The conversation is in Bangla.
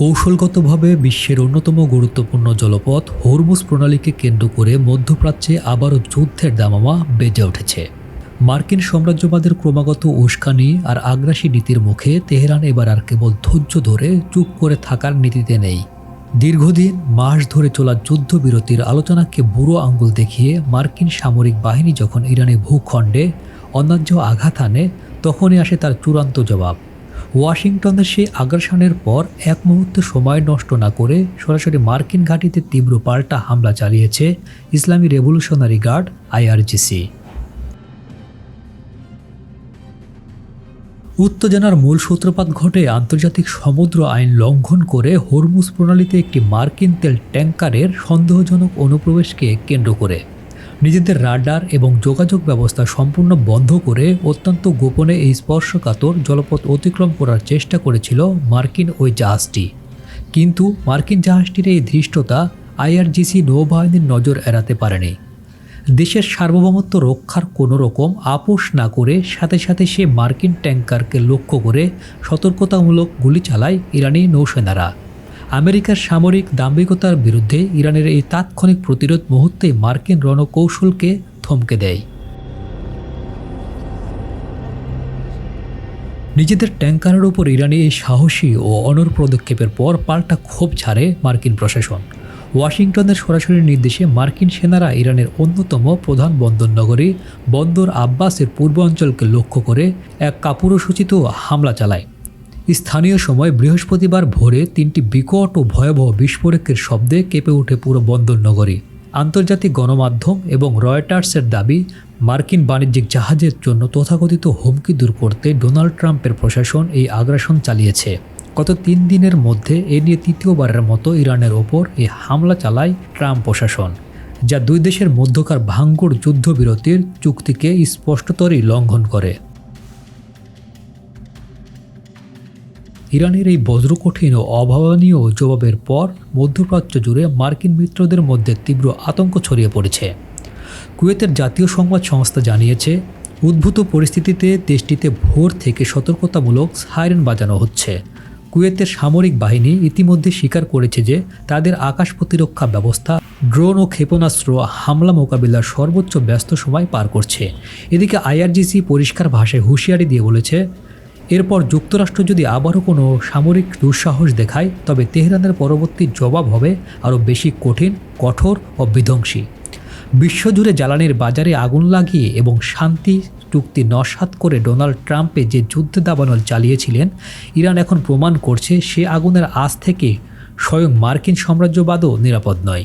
কৌশলগতভাবে বিশ্বের অন্যতম গুরুত্বপূর্ণ জলপথ হরমুজ প্রণালীকে কেন্দ্র করে মধ্যপ্রাচ্যে আবারও যুদ্ধের দামামা বেজে উঠেছে। মার্কিন সাম্রাজ্যবাদের ক্রমাগত উস্কানি আর আগ্রাসী নীতির মুখে তেহরান এবার আর কেবল ধৈর্য ধরে চুপ করে থাকার নীতিতে নেই। দীর্ঘদিন মাস ধরে চলা যুদ্ধবিরতির আলোচনাকে বুড়ো আঙ্গুল দেখিয়ে মার্কিন সামরিক বাহিনী যখন ইরানের ভূখণ্ডে অন্যায্য আঘাত আনে, তখনই আসে তার চূড়ান্ত জবাব। ওয়াশিংটনের সেই আগ্রাসনের পর এক মুহূর্ত সময় নষ্ট না করে সরাসরি মার্কিন ঘাঁটিতে তীব্র পাল্টা হামলা চালিয়েছে ইসলামী রেভলিউশনারি গার্ড আইআরজিসি। উত্তেজনার মূল সূত্রপাত ঘটে আন্তর্জাতিক সমুদ্র আইন লঙ্ঘন করে হরমুজ প্রণালীতে একটি মার্কিন তেল ট্যাঙ্কারের সন্দেহজনক অনুপ্রবেশকে কেন্দ্র করে। নিজেদের রাডার এবং যোগাযোগ ব্যবস্থা সম্পূর্ণ বন্ধ করে অত্যন্ত গোপনে এই স্পর্শকাতর জলপথ অতিক্রম করার চেষ্টা করেছিল মার্কিন ওই জাহাজটি। কিন্তু মার্কিন জাহাজটির এই ধৃষ্টতা আইআরজিসি নৌবাহিনীর নজর এড়াতে পারেনি। দেশের সার্বভৌমত্ব রক্ষার কোনো রকম আপোষ না করে সাথে সাথে সে মার্কিন ট্যাঙ্কারকে লক্ষ্য করে সতর্কতামূলক গুলি চালায় ইরানি নৌসেনারা। আমেরিকার সামরিক দাম্ভিকতার বিরুদ্ধে ইরানের এই তাৎক্ষণিক প্রতিরোধ মুহূর্তে মার্কিন রণকৌশলকে থমকে দেয়। নিজেদের ট্যাঙ্কারের উপর ইরানি এই সাহসী ও অনড় পদক্ষেপের পর পাল্টা ক্ষোভ ছাড়ে মার্কিন প্রশাসন। ওয়াশিংটনের সরাসরি নির্দেশে মার্কিন সেনারা ইরানের অন্যতম প্রধান বন্দরনগরী বন্দর আব্বাসের পূর্বাঞ্চলকে লক্ষ্য করে এক কাপুরুষোচিত হামলা চালায়। স্থানীয় সময় বৃহস্পতিবার ভোরে 3টি বিকট ও ভয়াবহ বিস্ফোরকের শব্দে কেঁপে ওঠে পুরো বন্দরনগরী। আন্তর্জাতিক গণমাধ্যম এবং রয়টার্সের দাবি, মার্কিন বাণিজ্যিক জাহাজের জন্য তথাকথিত হুমকি দূর করতে ডোনাল্ড ট্রাম্পের প্রশাসন এই আগ্রাসন চালিয়েছে। গত 3 দিনের মধ্যে এ নিয়ে তৃতীয়বারের মতো ইরানের ওপর এই হামলা চালায় ট্রাম্প প্রশাসন, যা দুই দেশের মধ্যকার ভাঙ্গুর যুদ্ধবিরতির চুক্তিকে স্পষ্টতরই লঙ্ঘন করে। ইরানের এই বজ্রকঠিন ও অভাবনীয় জবাবের পর মধ্যপ্রাচ্য জুড়ে মার্কিন মিত্রদের মধ্যে তীব্র আতঙ্ক ছড়িয়ে পড়েছে। কুয়েতের জাতীয় সংবাদ সংস্থা জানিয়েছে, উদ্ভূত পরিস্থিতিতে দেশটিতে ভোর থেকে সতর্কতামূলক সাইরেন বাজানো হচ্ছে। কুয়েতের সামরিক বাহিনী ইতিমধ্যে স্বীকার করেছে যে তাদের আকাশ প্রতিরক্ষা ব্যবস্থা ড্রোন ও ক্ষেপণাস্ত্র হামলা মোকাবিলার সর্বোচ্চ ব্যস্ত সময় পার করছে। এদিকে আইআরজিসি পরিষ্কার ভাষায় হুঁশিয়ারি দিয়ে বলেছে, এরপর যুক্তরাষ্ট্র যদি আবারও কোনো সামরিক দুঃসাহস দেখায়, তবে তেহরানের পরবর্তী জবাব হবে আরও বেশি কঠিন, কঠোর ও বিধ্বংসী। বিশ্বজুড়ে জ্বালানির বাজারে আগুন লাগিয়ে এবং শান্তি চুক্তি নস্যাৎ করে ডোনাল্ড ট্রাম্পে যে যুদ্ধ দাবানল চালিয়েছিলেন, ইরান এখন প্রমাণ করছে সে আগুনের আঁচ থেকে স্বয়ং মার্কিন সাম্রাজ্যবাদও নিরাপদ নয়।